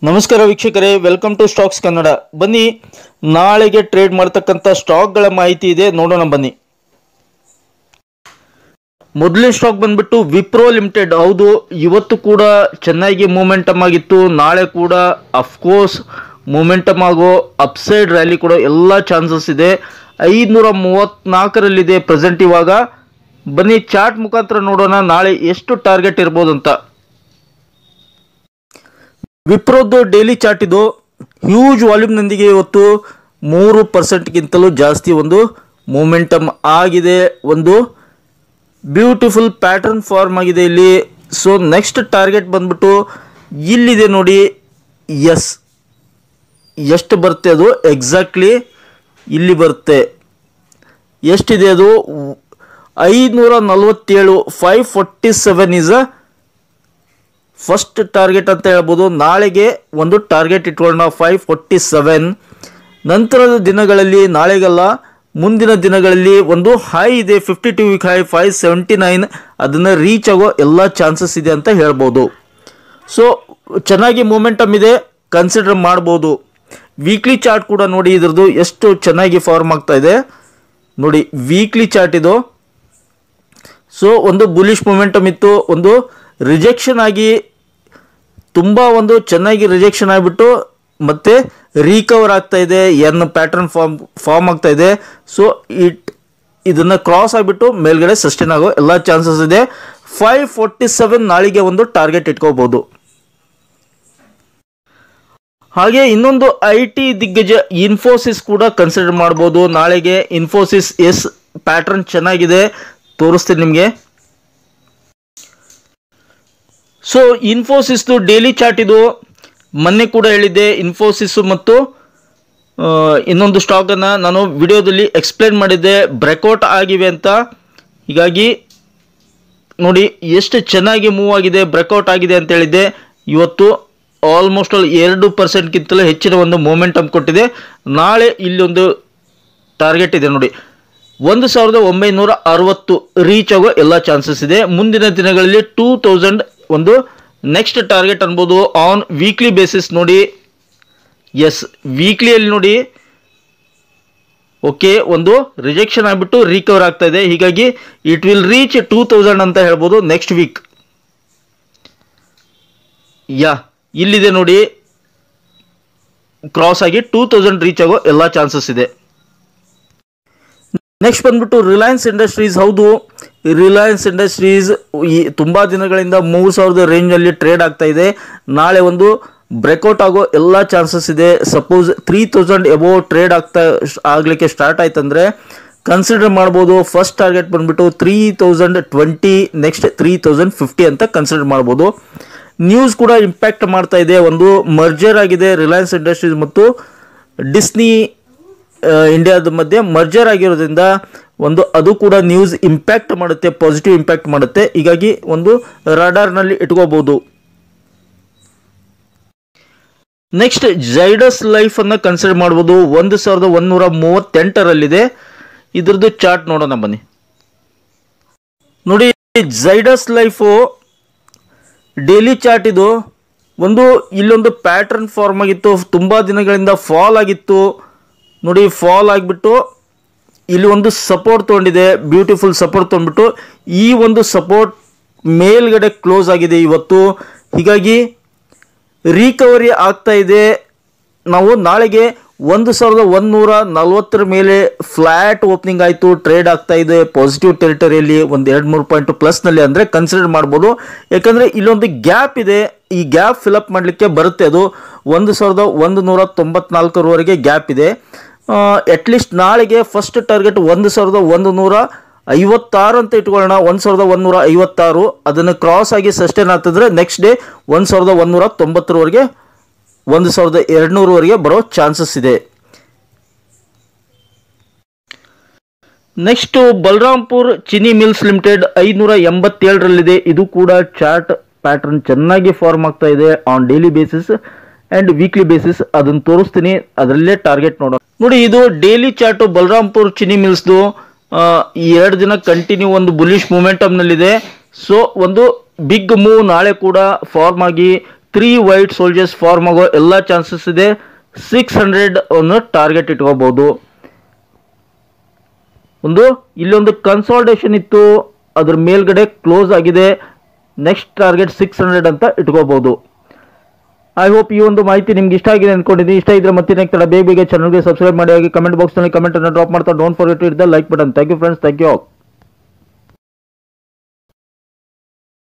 ನಮಸ್ಕಾರ ವೀಕ್ಷಕರೇ, welcome to stocks Kannada. ಬನ್ನಿ, ನಾಳೆಗೆ ಟ್ರೇಡ್ ಮಾಡ್ತಕ್ಕಂಥ ಸ್ಟಾಕ್ಗಳ ಮಾಹಿತಿ ಇದೆ, ನೋಡೋಣ ಬನ್ನಿ. ಮೊದಲನೇ ಸ್ಟಾಕ್ ಬಂದ್ಬಿಟ್ಟು ವಿಪ್ರೋ ಲಿಮಿಟೆಡ್. ಹೌದು, ಇವತ್ತು ಕೂಡ ಚೆನ್ನಾಗಿ ಮೂಮೆಂಟಮ್ ಆಗಿತ್ತು. ನಾಳೆ ಕೂಡ ಅಫ್ಕೋರ್ಸ್ ಮೂಮೆಂಟಮ್ ಆಗೋ ಅಪ್ಸೈಡ್ ರ್ಯಾಲಿ ಕೂಡ ಎಲ್ಲ ಚಾನ್ಸಸ್ ಇದೆ. 534ರಲ್ಲಿದೆ ಪ್ರೆಸೆಂಟ್ ಇವಾಗ. ಬನ್ನಿ ಚಾರ್ಟ್ ಮುಖಾಂತರ ನೋಡೋಣ ನಾಳೆ ಎಷ್ಟು ಟಾರ್ಗೆಟ್ ಇರ್ಬೋದು ಅಂತ. ವಿಪ್ರೋದು ಡೈಲಿ ಚಾರ್ಟ್ ಇದು. ಹ್ಯೂಜ್ ವಾಲ್ಯೂಮ್ನೊಂದಿಗೆ ಇವತ್ತು 3%ಗಿಂತಲೂ ಜಾಸ್ತಿ ಒಂದು ಮೂಮೆಂಟಮ್ ಆಗಿದೆ. ಒಂದು ಬ್ಯೂಟಿಫುಲ್ ಪ್ಯಾಟರ್ನ್ ಫಾರ್ಮ್ ಆಗಿದೆ ಇಲ್ಲಿ. ಸೊ ನೆಕ್ಸ್ಟ್ ಟಾರ್ಗೆಟ್ ಬಂದ್ಬಿಟ್ಟು ಇಲ್ಲಿದೆ ನೋಡಿ. ಎಸ್, ಎಷ್ಟು ಬರುತ್ತೆ ಅದು ಎಕ್ಸಾಕ್ಟ್ಲಿ ಇಲ್ಲಿ ಬರುತ್ತೆ. ಎಷ್ಟಿದೆ ಅದು? 547. 547 ಈಸ್ ಅ ಫಸ್ಟ್ ಟಾರ್ಗೆಟ್ ಅಂತ ಹೇಳ್ಬೋದು. ನಾಳೆಗೆ ಒಂದು ಟಾರ್ಗೆಟ್ ಇಟ್ಕೊಳ್ಳೋಣ 547. ನಂತರದ ದಿನಗಳಲ್ಲಿ, ನಾಳೆಗಲ್ಲ ಮುಂದಿನ ದಿನಗಳಲ್ಲಿ ಒಂದು ಹೈ ಇದೆ, 52 ವೀಕ್ ಹೈ 579. ಅದನ್ನು ರೀಚ್ ಆಗೋ ಎಲ್ಲ ಚಾನ್ಸಸ್ ಇದೆ ಅಂತ ಹೇಳ್ಬೋದು. ಸೊ ಚೆನ್ನಾಗಿ ಮೂಮೆಂಟಮ್ ಇದೆ, ಕನ್ಸಿಡರ್ ಮಾಡ್ಬೋದು. ವೀಕ್ಲಿ ಚಾರ್ಟ್ ಕೂಡ ನೋಡಿ, ಇದ್ರದ್ದು ಎಷ್ಟು ಚೆನ್ನಾಗಿ ಫಾರ್ಮ್ ಆಗ್ತಾ ಇದೆ ನೋಡಿ. ವೀಕ್ಲಿ ಚಾರ್ಟ್ ಇದು. ಸೊ ಒಂದು ಬುಲಿಶ್ ಮೂಮೆಂಟಮ್ ಇತ್ತು, ಒಂದು ರಿಜೆಕ್ಷನ್ ಆಗಿ ತುಂಬ ಒಂದು ಚೆನ್ನಾಗಿ ರಿಜೆಕ್ಷನ್ ಆಗಿಬಿಟ್ಟು ಮತ್ತೆ ರಿಕವರ್ ಆಗ್ತಾ ಇದೆ. ಎನ್ ಪ್ಯಾಟರ್ನ್ ಫಾರ್ಮ್ ಆಗ್ತಾ ಇದೆ. ಸೊ ಇದನ್ನು ಕ್ರಾಸ್ ಆಗಿಬಿಟ್ಟು ಮೇಲ್ಗಡೆ ಸಸ್ಟೈನ್ ಆಗೋ ಎಲ್ಲ ಚಾನ್ಸಸ್ ಇದೆ. 547 ನಾಳೆಗೆ ಒಂದು ಟಾರ್ಗೆಟ್ ಇಟ್ಕೋಬಹುದು. ಹಾಗೆ ಇನ್ನೊಂದು IT ದಿಗ್ಗಜ ಇನ್ಫೋಸಿಸ್ ಕೂಡ ಕನ್ಸಿಡರ್ ಮಾಡ್ಬೋದು ನಾಳೆಗೆ. ಇನ್ಫೋಸಿಸ್ ಪ್ಯಾಟರ್ನ್ ಚೆನ್ನಾಗಿದೆ, ತೋರಿಸ್ತೀನಿ ನಿಮಗೆ. ಸೊ ಇನ್ಫೋಸಿಸ್ದು ಡೈಲಿ ಚಾರ್ಟ್ ಇದು. ಮೊನ್ನೆ ಕೂಡ ಹೇಳಿದ್ದೆ, ಇನ್ಫೋಸಿಸ್ ಮತ್ತು ಇನ್ನೊಂದು ಸ್ಟಾಕನ್ನು ನಾನು ವಿಡಿಯೋದಲ್ಲಿ ಎಕ್ಸ್ಪ್ಲೇನ್ ಮಾಡಿದ್ದೆ, ಬ್ರೇಕ್ಔಟ್ ಆಗಿವೆ ಅಂತ. ಹೀಗಾಗಿ ನೋಡಿ ಎಷ್ಟು ಚೆನ್ನಾಗಿ ಮೂವ್ ಆಗಿದೆ, ಬ್ರೇಕ್ಔಟ್ ಆಗಿದೆ ಅಂತ ಹೇಳಿದ್ದೆ. ಇವತ್ತು ಆಲ್ಮೋಸ್ಟ್ 2%ಗಿಂತಲೂ ಹೆಚ್ಚಿನ ಒಂದು ಮೂಮೆಂಟಮ್ ಕೊಟ್ಟಿದೆ. ನಾಳೆ ಇಲ್ಲಿ ಒಂದು ಟಾರ್ಗೆಟ್ ಇದೆ ನೋಡಿ, 1960 ರೀಚ್ ಆಗೋ ಎಲ್ಲ ಚಾನ್ಸಸ್ ಇದೆ. ಮುಂದಿನ ದಿನಗಳಲ್ಲಿ 2000 ಒಂದು ನೆಕ್ಸ್ಟ್ ಟಾರ್ಗೆಟ್ ಅನ್ಬೋದು ಆನ್ ವೀಕ್ಲಿ ಬೇಸಿಸ್ ನೋಡಿ. ಎಸ್, ವೀಕ್ಲಿಯಲ್ಲಿ ನೋಡಿ. ಓಕೆ, ಒಂದು ರಿಜೆಕ್ಷನ್ ಆಗಿಬಿಟ್ಟು ರಿಕವರ್ ಆಗ್ತಾ ಇದೆ. ಹೀಗಾಗಿ ಇಟ್ ವಿಲ್ ರೀಚ್ 2000 ಅಂತ ಹೇಳ್ಬೋದು ನೆಕ್ಸ್ಟ್ ವೀಕ್. ಇಲ್ಲಿದೆ ನೋಡಿ, ಕ್ರಾಸ್ ಆಗಿ 2000 ರೀಚ್ ಆಗೋ ಎಲ್ಲ ಚಾನ್ಸಸ್ ಇದೆ. ನೆಕ್ಸ್ಟ್ ಬಂದ್ಬಿಟ್ಟು ರಿಲಯನ್ಸ್ ಇಂಡಸ್ಟ್ರೀಸ್. ಹೌದು, ರಿಲಯನ್ಸ್ ಇಂಡಸ್ಟ್ರೀಸ್ ತುಂಬ ದಿನಗಳಿಂದ 3000 ರೇಂಜಲ್ಲಿ ಟ್ರೇಡ್ ಆಗ್ತಾ ಇದೆ. ನಾಳೆ ಒಂದು ಬ್ರೇಕ್ಔಟ್ ಆಗೋ ಎಲ್ಲ ಚಾನ್ಸಸ್ ಇದೆ. ಸಪೋಸ್ 3000 ಎಬೋವ್ ಟ್ರೇಡ್ ಆಗಲಿಕ್ಕೆ ಸ್ಟಾರ್ಟ್ ಆಯ್ತಂದರೆ ಕನ್ಸಿಡರ್ ಮಾಡ್ಬೋದು. ಫಸ್ಟ್ ಟಾರ್ಗೆಟ್ ಬಂದ್ಬಿಟ್ಟು 3020, ನೆಕ್ಸ್ಟ್ 3050 ಅಂತ ಕನ್ಸಿಡರ್ ಮಾಡ್ಬೋದು. ನ್ಯೂಸ್ ಕೂಡ ಇಂಪ್ಯಾಕ್ಟ್ ಮಾಡ್ತಾ ಇದೆ. ಒಂದು ಮರ್ಜರ್ ಆಗಿದೆ ರಿಲಯನ್ಸ್ ಇಂಡಸ್ಟ್ರೀಸ್ ಮತ್ತು ಡಿಸ್ನಿ ಇಂಡಿಯಾದ ಮಧ್ಯೆ ಮರ್ಜರ್ ಆಗಿರೋದ್ರಿಂದ ಒಂದು ಅದು ಕೂಡ ನ್ಯೂಸ್ ಇಂಪ್ಯಾಕ್ಟ್ ಮಾಡುತ್ತೆ, ಪಾಸಿಟಿವ್ ಇಂಪ್ಯಾಕ್ಟ್ ಮಾಡುತ್ತೆ. ಹೀಗಾಗಿ ಒಂದು ರಾಡಾರ್ನಲ್ಲಿ ಇಟ್ಕೋಬಹುದು. ನೆಕ್ಸ್ಟ್ ಝೈಡಸ್ ಲೈಫ್ ಅನ್ನು ಕನ್ಸಿಡರ್ ಮಾಡ್ಬೋದು. 1138ರಲ್ಲಿದೆ. ಇದ್ರದ್ದು ಚಾರ್ಟ್ ನೋಡೋಣ ಬನ್ನಿ. ನೋಡಿ, ಝೈಡಸ್ ಲೈಫು ಡೈಲಿ ಚಾರ್ಟ್ ಇದು. ಇಲ್ಲೊಂದು ಪ್ಯಾಟರ್ನ್ ಫಾರ್ಮ್ ಆಗಿತ್ತು, ತುಂಬ ದಿನಗಳಿಂದ ಫಾಲ್ ಆಗಿತ್ತು ನೋಡಿ. ಫಾಲ್ ಆಗಿಬಿಟ್ಟು ಇಲ್ಲಿ ಒಂದು ಸಪೋರ್ಟ್ ತೊಗೊಂಡಿದೆ, ಬ್ಯೂಟಿಫುಲ್ ಸಪೋರ್ಟ್ ತೊಗೊಂಡ್ಬಿಟ್ಟು ಈ ಒಂದು ಸಪೋರ್ಟ್ ಮೇಲ್ಗಡೆ ಕ್ಲೋಸ್ ಆಗಿದೆ ಇವತ್ತು. ಹೀಗಾಗಿ ರಿಕವರಿ ಆಗ್ತಾ ಇದೆ. ನಾವು ನಾಳೆಗೆ 1140 ಮೇಲೆ ಫ್ಲ್ಯಾಟ್ ಓಪನಿಂಗ್ ಆಯಿತು, ಟ್ರೇಡ್ ಆಗ್ತಾ ಇದೆ ಪಾಸಿಟಿವ್ ಟೆರಿಟರಿಯಲ್ಲಿ. ಒಂದು 2-3 ಪಾಯಿಂಟ್ ಪ್ಲಸ್ನಲ್ಲಿ ಅಂದರೆ ಕನ್ಸಿಡರ್ ಮಾಡ್ಬೋದು. ಯಾಕಂದರೆ ಇಲ್ಲೊಂದು ಗ್ಯಾಪ್ ಇದೆ, ಈ ಗ್ಯಾಪ್ ಫಿಲಪ್ ಮಾಡಲಿಕ್ಕೆ ಬರುತ್ತೆ. ಅದು 1194ವರೆಗೆ ಗ್ಯಾಪ್ ಇದೆ. ಅಟ್ಲೀಸ್ಟ್ ನಾಳೆಗೆ ಫಸ್ಟ್ ಟಾರ್ಗೆಟ್ 1156 ಅಂತ ಇಟ್ಕೊಳ್ಳೋಣ. 1156 ಅದನ್ನು ಕ್ರಾಸ್ ಆಗಿ ಸಸ್ಟೈನ್ ಆಗ್ತಿದ್ರೆ ನೆಕ್ಸ್ಟ್ ಡೇ 1190ವರೆಗೆ 1200ವರೆಗೆ ಬರೋ ಚಾನ್ಸಸ್ ಇದೆ. Next Balrampur Chini mills limited 587ರಲ್ಲಿದೆ. ಇದು ಕೂಡ ಚಾರ್ಟ್ ಪ್ಯಾಟರ್ನ್ ಚೆನ್ನಾಗಿ ಫಾರ್ಮ್ ಆಗ್ತಾ ಇದೆ on daily basis and weekly basis. ಅದನ್ನು ತೋರಿಸ್ತೀನಿ, ಅದರಲ್ಲೇ ಟಾರ್ಗೆಟ್ ನೋಡೋಣ. ನೋಡಿ, ಇದು ಡೈಲಿ ಚಾರ್ಟು ಬಲರಾಂಪುರ್ ಚಿನಿ ಮಿಲ್ಸ್ದು. 2 ದಿನ ಕಂಟಿನ್ಯೂ ಒಂದು ಬುಲಿಶ್ ಮೂಮೆಂಟಮ್ನಲ್ಲಿದೆ. ಸೊ ಒಂದು ಬಿಗ್ ಮೂವ್ ನಾಳೆ ಕೂಡ ಫಾರ್ಮ್ ಆಗಿ 3 ವೈಟ್ ಸೋಲ್ಜರ್ಸ್ ಫಾರ್ಮ್ ಆಗೋ ಎಲ್ಲ ಚಾನ್ಸಸ್ ಇದೆ. 600 ಅನ್ನು ಟಾರ್ಗೆಟ್ ಇಟ್ಕೋಬಹುದು. ಇಲ್ಲೊಂದು ಕನ್ಸಾಲ್ಟೇಷನ್ ಇತ್ತು, ಅದ್ರ ಮೇಲ್ಗಡೆ ಕ್ಲೋಸ್ ಆಗಿದೆ. ನೆಕ್ಸ್ಟ್ ಟಾರ್ಗೆಟ್ 600 ಅಂತ ಇಟ್ಕೋಬಹುದು. ಐ ಹೋಪ್ ಈ ಒಂದು ಮಾಹಿತಿ ನಿಮ್ಗೆ ಇಷ್ಟ ಆಗಿದೆ ಅನ್ಕೊಂಡಿದ್ದೀನಿ. ಇಷ್ಟ ಇದ್ರೆ ಮತ್ತೆ ನೆಕ್ಸ್ಟ್ ಬೇಗ ಚಾನಲ್ಗೆ ಸಬ್ಸ್ಕ್ರೈಬ್ ಮಾಡಿ. ಹಾಗೆ ಕಮೆಂಟ್ ಬಾಕ್ಸ್ನಲ್ಲಿ ಕಮೆಂಟ್ ಅನ್ನು ಡ್ರಾಪ್ ಮಾಡ್ತಾ don't forget to hit the like button. Thank you friends, thank you all.